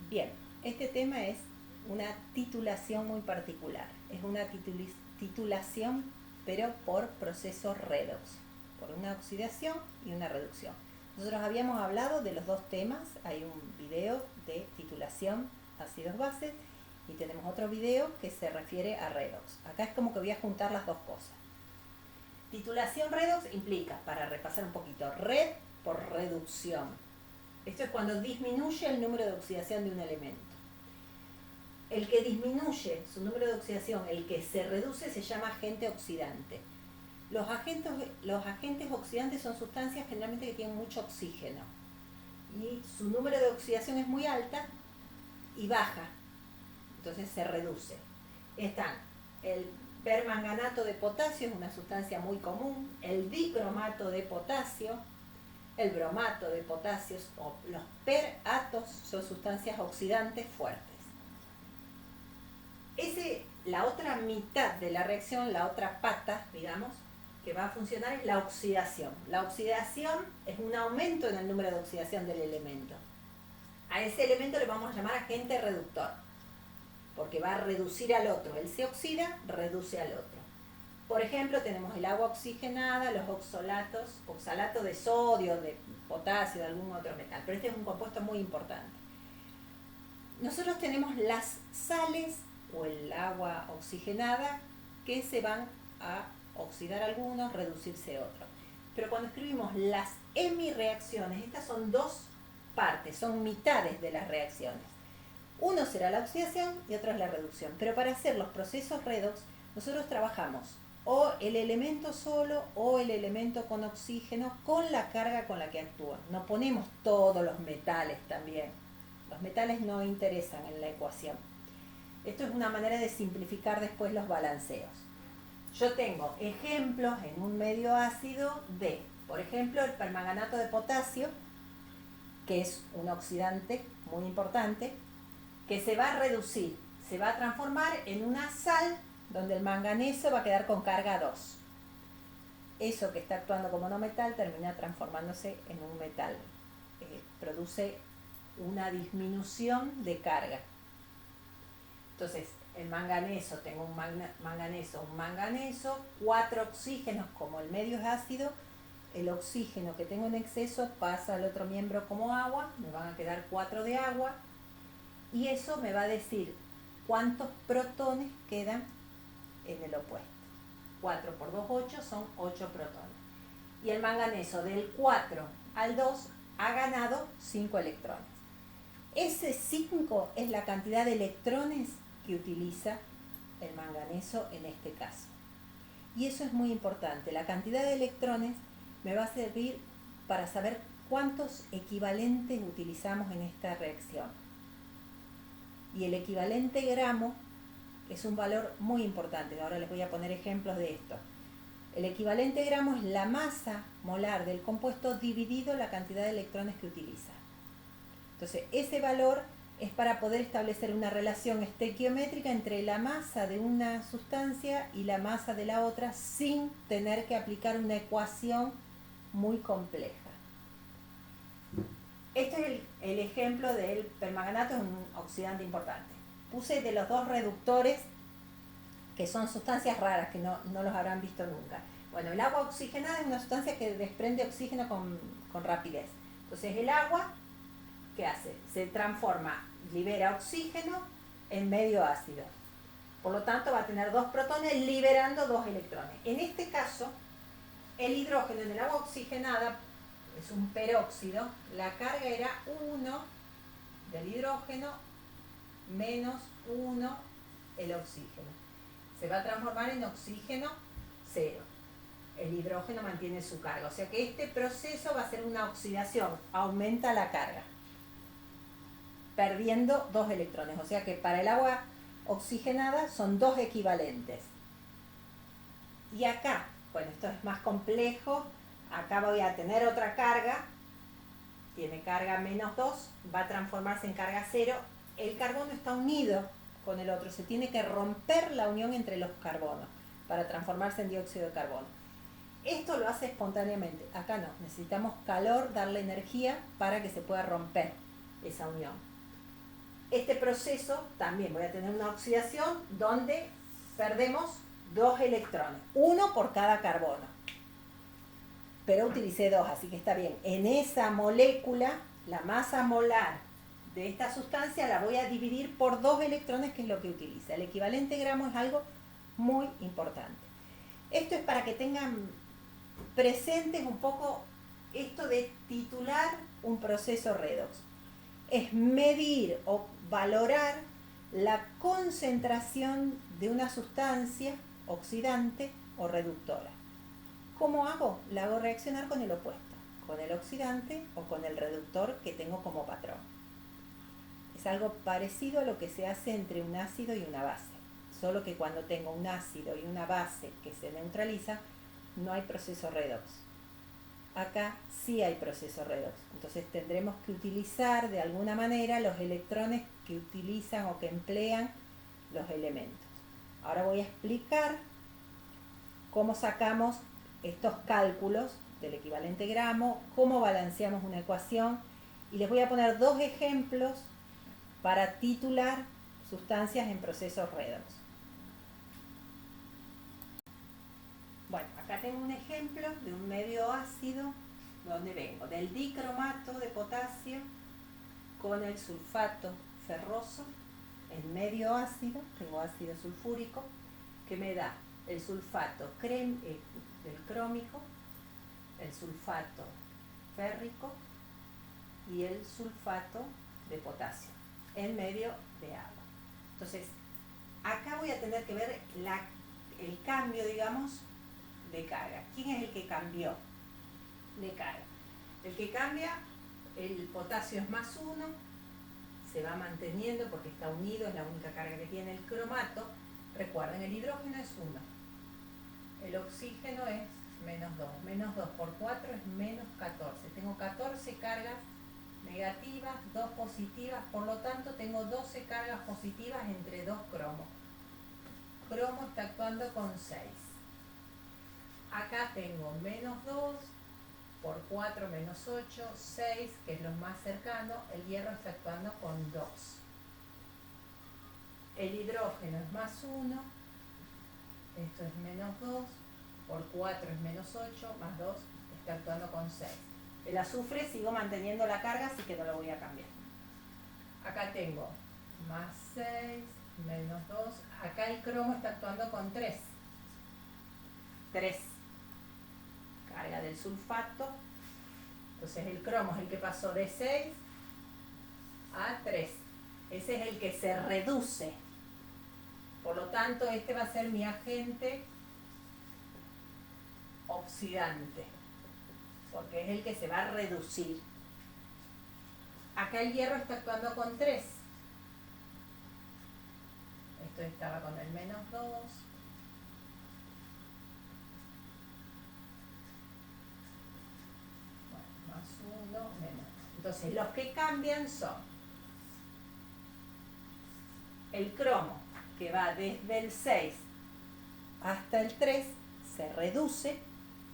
Bien, este tema es una titulación muy particular. Es una titulación, pero por procesos redox, por una oxidación y una reducción. Nosotros habíamos hablado de los dos temas. Hay un video de titulación ácidos bases y tenemos otro video que se refiere a redox. Acá es como que voy a juntar las dos cosas. Titulación redox implica, para repasar un poquito, red por reducción. Esto es cuando disminuye el número de oxidación de un elemento. El que disminuye su número de oxidación, el que se reduce, se llama agente oxidante. Los agentes oxidantes son sustancias generalmente que tienen mucho oxígeno y su número de oxidación es muy alta y baja, entonces se reduce. Están el permanganato de potasio, es una sustancia muy común, el dicromato de potasio, el bromato de potasio o los peratos son sustancias oxidantes fuertes. La otra mitad de la reacción, la otra pata, digamos, que va a funcionar es la oxidación. La oxidación es un aumento en el número de oxidación del elemento. A ese elemento le vamos a llamar agente reductor, porque va a reducir al otro. Él se oxida, reduce al otro. Por ejemplo, tenemos el agua oxigenada, los oxalato de sodio, de potasio, de algún otro metal. Pero este es un compuesto muy importante. Nosotros tenemos las sales o el agua oxigenada que se van a oxidar algunos, reducirse otros. Pero cuando escribimos las hemireacciones, estas son dos partes, son mitades de las reacciones. Uno será la oxidación y otro es la reducción. Pero para hacer los procesos redox, nosotros trabajamos o el elemento solo o el elemento con oxígeno con la carga con la que actúa. No ponemos todos los metales también. Los metales no interesan en la ecuación. Esto es una manera de simplificar después los balanceos. Yo tengo ejemplos en un medio ácido de, por ejemplo, el permanganato de potasio, que es un oxidante muy importante, que se va a reducir, se va a transformar en una sal donde el manganeso va a quedar con carga 2. Eso que está actuando como no metal termina transformándose en un metal. Produce una disminución de carga. Entonces, el manganeso, tengo un manganeso, 4 oxígenos, como el medio es ácido, el oxígeno que tengo en exceso pasa al otro miembro como agua, me van a quedar 4 de agua, y eso me va a decir cuántos protones quedan en el opuesto. 4 por 2, 8, son 8 protones. Y el manganeso del 4 al 2 ha ganado 5 electrones. Ese 5 es la cantidad de electrones que utiliza el manganeso en este caso. Y eso es muy importante. La cantidad de electrones me va a servir para saber cuántos equivalentes utilizamos en esta reacción. Y el equivalente gramo es un valor muy importante. Ahora les voy a poner ejemplos de esto. El equivalente gramo es la masa molar del compuesto dividido la cantidad de electrones que utiliza. Entonces, ese valor es para poder establecer una relación estequiométrica entre la masa de una sustancia y la masa de la otra sin tener que aplicar una ecuación muy compleja. Este es el ejemplo del permanganato, es un oxidante importante. Puse de los dos reductores, que son sustancias raras, que no los habrán visto nunca. Bueno, el agua oxigenada es una sustancia que desprende oxígeno con rapidez. Entonces el agua, ¿qué hace? Se transforma, libera oxígeno en medio ácido. Por lo tanto va a tener 2 protones liberando 2 electrones. En este caso, el hidrógeno en el agua oxigenada es un peróxido. La carga era 1 del hidrógeno menos 1 el oxígeno. Se va a transformar en oxígeno 0. El hidrógeno mantiene su carga. O sea que este proceso va a ser una oxidación. Aumenta la carga, perdiendo 2 electrones. O sea que para el agua oxigenada son 2 equivalentes. Y acá, bueno, esto es más complejo. Acá voy a tener otra carga. Tiene carga menos 2. Va a transformarse en carga 0. El carbono está unido con el otro. Se tiene que romper la unión entre los carbonos para transformarse en dióxido de carbono. Esto lo hace espontáneamente. Acá no. Necesitamos calor, darle energía para que se pueda romper esa unión. este proceso también voy a tener una oxidación donde perdemos 2 electrones, uno por cada carbono. Pero utilicé 2, así que está bien. En esa molécula, la masa molar de esta sustancia la voy a dividir por 2 electrones, que es lo que utiliza. El equivalente gramo es algo muy importante. Esto es para que tengan presentes un poco esto de titular un proceso redox. Es medir o valorar la concentración de una sustancia oxidante o reductora. ¿Cómo hago? La hago reaccionar con el opuesto, con el oxidante o con el reductor que tengo como patrón. Es algo parecido a lo que se hace entre un ácido y una base, solo que cuando tengo un ácido y una base que se neutraliza, no hay proceso redox. Acá sí hay proceso redox, entonces tendremos que utilizar de alguna manera los electrones que utilizan o que emplean los elementos. Ahora voy a explicar cómo sacamos estos cálculos del equivalente gramo, cómo balanceamos una ecuación, y les voy a poner 2 ejemplos para titular sustancias en procesos redox. Bueno, acá tengo un ejemplo de un medio ácido donde vengo del dicromato de potasio con el sulfato ferroso en medio ácido, tengo ácido sulfúrico, que me da el sulfato del crómico, el sulfato férrico y el sulfato de potasio en medio de agua. Entonces, acá voy a tener que ver el cambio, digamos, de carga. ¿Quién es el que cambió de carga? El que cambia, el potasio es +1, se va manteniendo porque está unido, es la única carga que tiene el cromato. Recuerden, el hidrógeno es 1, el oxígeno es -2, -2 por 4 es -14. Tengo 14 cargas negativas, 2 positivas, por lo tanto tengo 12 cargas positivas entre 2 cromos. Cromo está actuando con 6. Acá tengo -2 por 4 -8, 6, que es lo más cercano. El hierro está actuando con 2. El hidrógeno es +1, esto es -2, por 4 es -8, +2, está actuando con 6. El azufre sigo manteniendo la carga, así que no lo voy a cambiar. Acá tengo +6, -2, acá el cromo está actuando con 3. 3. Carga del sulfato. Entonces el cromo es el que pasó de 6 a 3. Ese es el que se reduce. Por lo tanto, este va a ser mi agente oxidante, porque es el que se va a reducir. Acá el hierro está actuando con 3. Esto estaba con el -2. +1, menos. Entonces, los que cambian son el cromo, que va desde el 6 hasta el 3, se reduce,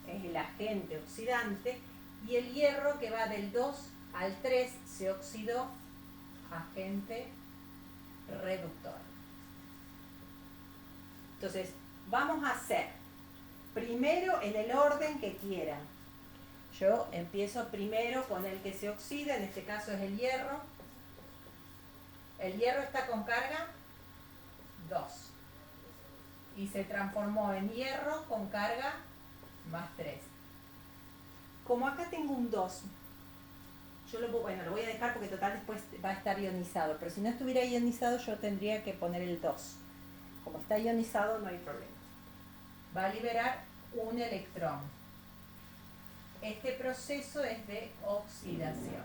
es el agente oxidante, y el hierro, que va del 2 al 3, se oxidó, agente reductor. Entonces, vamos a hacer primero en el orden que quieran. Yo empiezo primero con el que se oxida, en este caso es el hierro. El hierro está con carga 2 y se transformó en hierro con carga +3. Como acá tengo un 2, yo lo voy a dejar porque total después va a estar ionizado, pero si no estuviera ionizado yo tendría que poner el 2. Como está ionizado no hay problema. Va a liberar un electrón. Este proceso es de oxidación.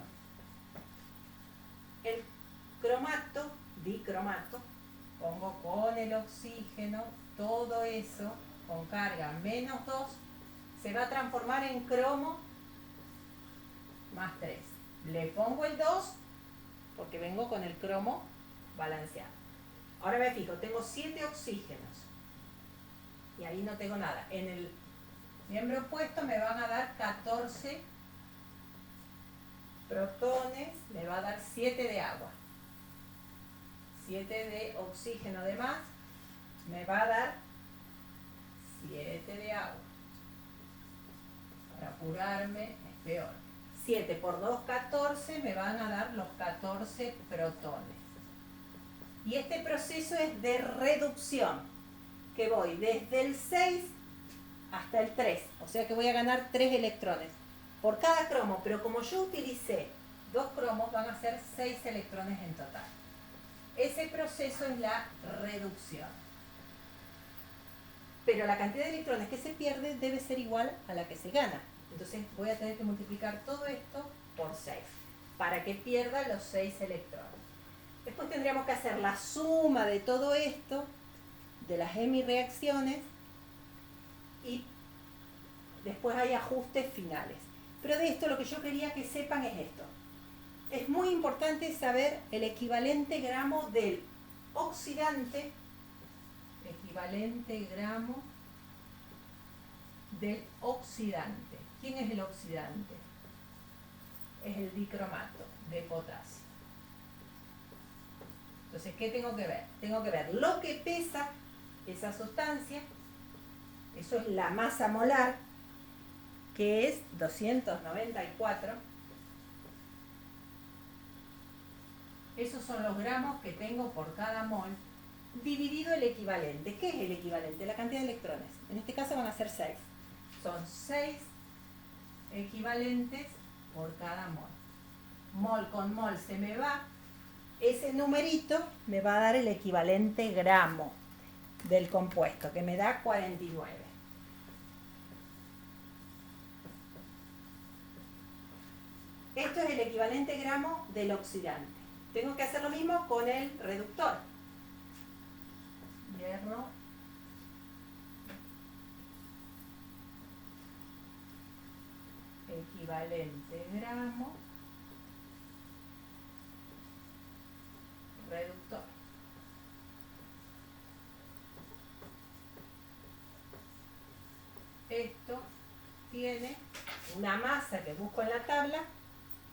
El cromato, dicromato, pongo con el oxígeno, todo eso con carga -2, se va a transformar en cromo +3. Le pongo el 2 porque vengo con el cromo balanceado. Ahora me fijo, tengo 7 oxígenos y ahí no tengo nada. En el miembro opuesto me van a dar 14 protones, me va a dar 7 de agua. 7 de oxígeno de más me va a dar 7 de agua. Para apurarme es peor. 7 por 2, 14, me van a dar los 14 protones. Y este proceso es de reducción, que voy desde el 6 hasta el 3, o sea que voy a ganar 3 electrones por cada cromo, pero como yo utilicé 2 cromos, van a ser 6 electrones en total. Ese proceso es la reducción. Pero la cantidad de electrones que se pierde debe ser igual a la que se gana. Entonces voy a tener que multiplicar todo esto por 6 para que pierda los 6 electrones. Después tendríamos que hacer la suma de todo esto, de las hemireacciones, y después hay ajustes finales. Pero de esto lo que yo quería que sepan es esto. Es muy importante saber el equivalente gramo del oxidante, equivalente gramo del oxidante. ¿Quién es el oxidante? Es el dicromato de potasio. Entonces, ¿qué tengo que ver? Tengo que ver lo que pesa esa sustancia, eso es la masa molar, que es 294. Esos son los gramos que tengo por cada mol, dividido el equivalente. ¿Qué es el equivalente? La cantidad de electrones. En este caso van a ser 6. Son 6 equivalentes por cada mol. Mol con mol se me va. Ese numerito me va a dar el equivalente gramo del compuesto, que me da 49. Esto es el equivalente gramo del oxidante. Tengo que hacer lo mismo con el reductor. Hierro. Equivalente gramo. Reductor. Esto tiene una masa que busco en la tabla,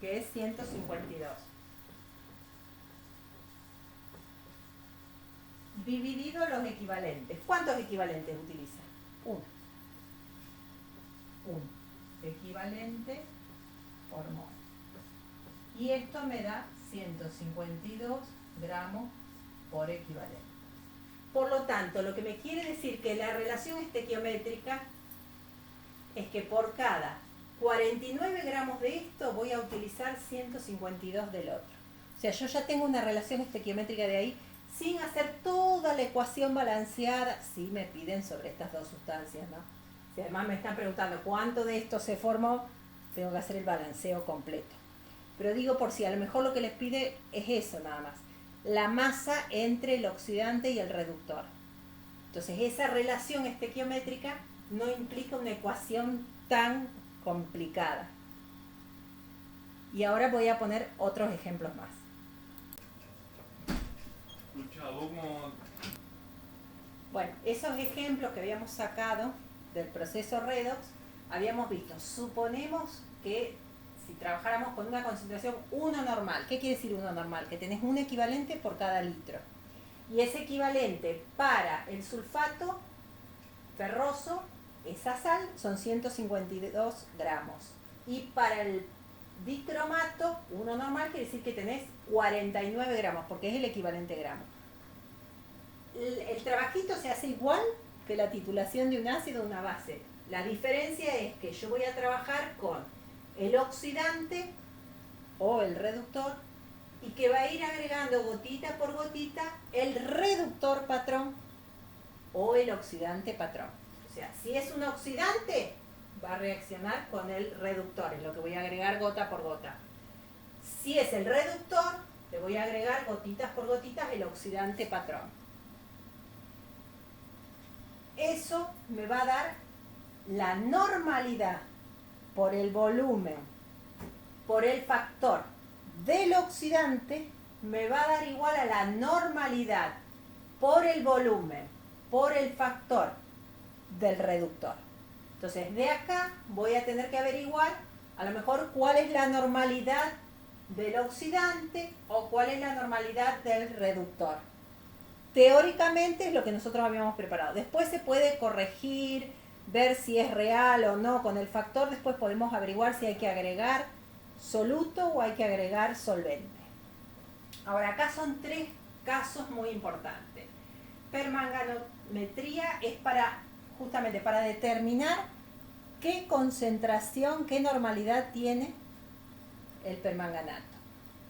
que es 152. Dividido los equivalentes. ¿Cuántos equivalentes utiliza? Uno. Equivalente por mol. Y esto me da 152 gramos por equivalente. Por lo tanto, lo que me quiere decir que la relación estequiométrica es que por cada 49 gramos de esto voy a utilizar 152 del otro. O sea, yo ya tengo una relación estequiométrica de ahí sin hacer toda la ecuación balanceada. Sí me piden sobre estas dos sustancias, ¿no? Si además me están preguntando cuánto de esto se formó, tengo que hacer el balanceo completo. Pero digo por si a lo mejor lo que les pide es eso nada más. La masa entre el oxidante y el reductor. Entonces esa relación estequiométrica no implica una ecuación tan complicada. Y ahora voy a poner otros ejemplos más. Bueno, esos ejemplos que habíamos sacado del proceso redox, habíamos visto, suponemos que si trabajáramos con una concentración 1 normal, ¿qué quiere decir 1 normal? Que tenés un equivalente por cada litro. Y ese equivalente para el sulfato ferroso, esa sal, son 152 gramos. Y para el dicromato, 1 normal, quiere decir que tenés 49 gramos, porque es el equivalente gramo. El trabajito se hace igual que la titulación de un ácido o una base. La diferencia es que yo voy a trabajar con el oxidante o el reductor y que va a ir agregando gotita por gotita el reductor patrón o el oxidante patrón. O sea, si es un oxidante, va a reaccionar con el reductor, es lo que voy a agregar gota por gota. Si es el reductor, le voy a agregar gotitas por gotitas el oxidante patrón. Eso me va a dar la normalidad por el volumen, por el factor del oxidante, me va a dar igual a la normalidad por el volumen, por el factor del reductor. Entonces, de acá voy a tener que averiguar a lo mejor cuál es la normalidad del oxidante o cuál es la normalidad del reductor. Teóricamente es lo que nosotros habíamos preparado. Después se puede corregir, ver si es real o no con el factor. Después podemos averiguar si hay que agregar soluto o hay que agregar solvente. Ahora, acá son 3 casos muy importantes. Permanganometría es justamente para determinar qué concentración, qué normalidad tiene el permanganato.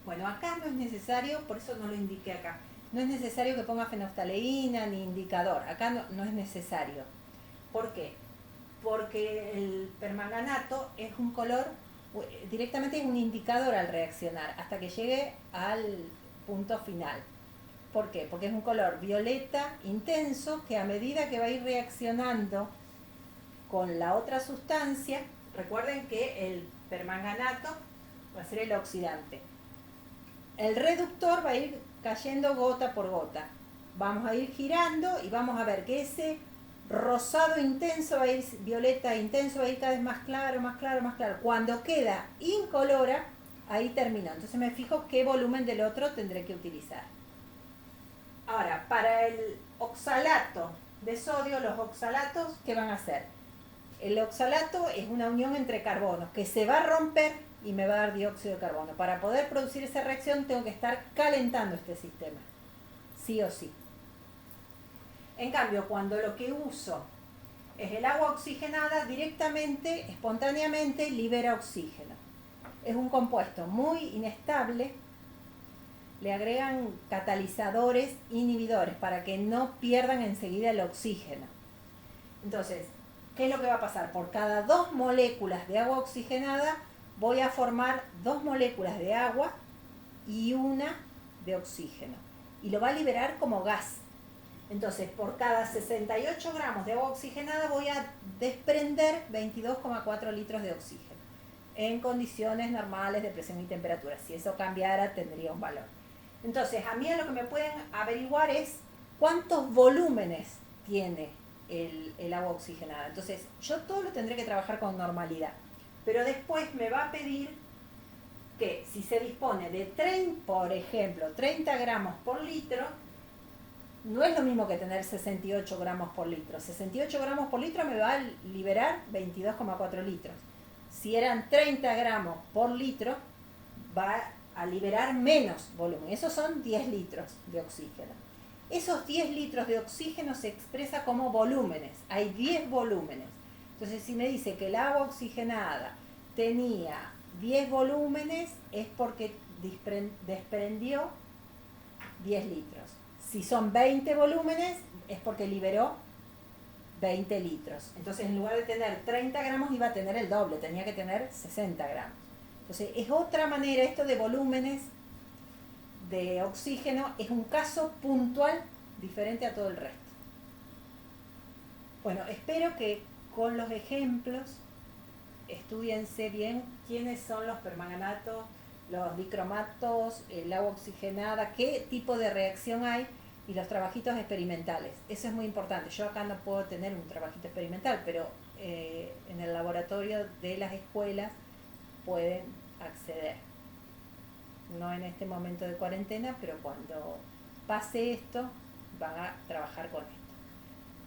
Bueno, acá no es necesario, por eso no lo indiqué acá, no es necesario que ponga fenoftaleína ni indicador, acá no es necesario. ¿Por qué? Porque el permanganato es un color, directamente es un indicador al reaccionar, hasta que llegue al punto final. ¿Por qué? Porque es un color violeta intenso que a medida que va a ir reaccionando con la otra sustancia, recuerden que el permanganato va a ser el oxidante. El reductor va a ir cayendo gota por gota. Vamos a ir girando y vamos a ver que ese rosado intenso va a ir, violeta intenso va a ir cada vez más claro, más claro, más claro. Cuando queda incolora, ahí terminó. Entonces me fijo qué volumen del otro tendré que utilizar. Ahora, para el oxalato de sodio, los oxalatos, ¿qué van a hacer? El oxalato es una unión entre carbonos que se va a romper y me va a dar dióxido de carbono. Para poder producir esa reacción tengo que estar calentando este sistema, sí o sí. En cambio, cuando lo que uso es el agua oxigenada, directamente, espontáneamente libera oxígeno. Es un compuesto muy inestable, le agregan catalizadores inhibidores para que no pierdan enseguida el oxígeno. Entonces, ¿qué es lo que va a pasar? Por cada 2 moléculas de agua oxigenada voy a formar 2 moléculas de agua y 1 de oxígeno. Y lo va a liberar como gas. Entonces, por cada 68 gramos de agua oxigenada voy a desprender 22,4 litros de oxígeno en condiciones normales de presión y temperatura. Si eso cambiara, tendría un valor. Entonces, a mí lo que me pueden averiguar es cuántos volúmenes tiene el agua oxigenada. Entonces, yo todo lo tendré que trabajar con normalidad. Pero después me va a pedir que si se dispone de, por ejemplo, 30 gramos por litro, no es lo mismo que tener 68 gramos por litro. 68 gramos por litro me va a liberar 22,4 litros. Si eran 30 gramos por litro, va a liberar menos volumen. Esos son 10 litros de oxígeno. Esos 10 litros de oxígeno se expresa como volúmenes. Hay 10 volúmenes. Entonces, si me dice que el agua oxigenada tenía 10 volúmenes, es porque desprendió 10 litros. Si son 20 volúmenes, es porque liberó 20 litros. Entonces, en lugar de tener 30 gramos, iba a tener el doble, tenía que tener 60 gramos. Entonces, es otra manera, esto de volúmenes de oxígeno, es un caso puntual diferente a todo el resto. Bueno, espero que con los ejemplos estudiense bien quiénes son los permanganatos, los dicromatos, el agua oxigenada, qué tipo de reacción hay y los trabajitos experimentales. Eso es muy importante. Yo acá no puedo tener un trabajito experimental, pero en el laboratorio de las escuelas pueden acceder. No en este momento de cuarentena, pero cuando pase esto, van a trabajar con esto.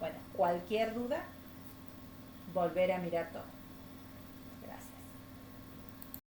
Bueno, cualquier duda, volver a mirar todo.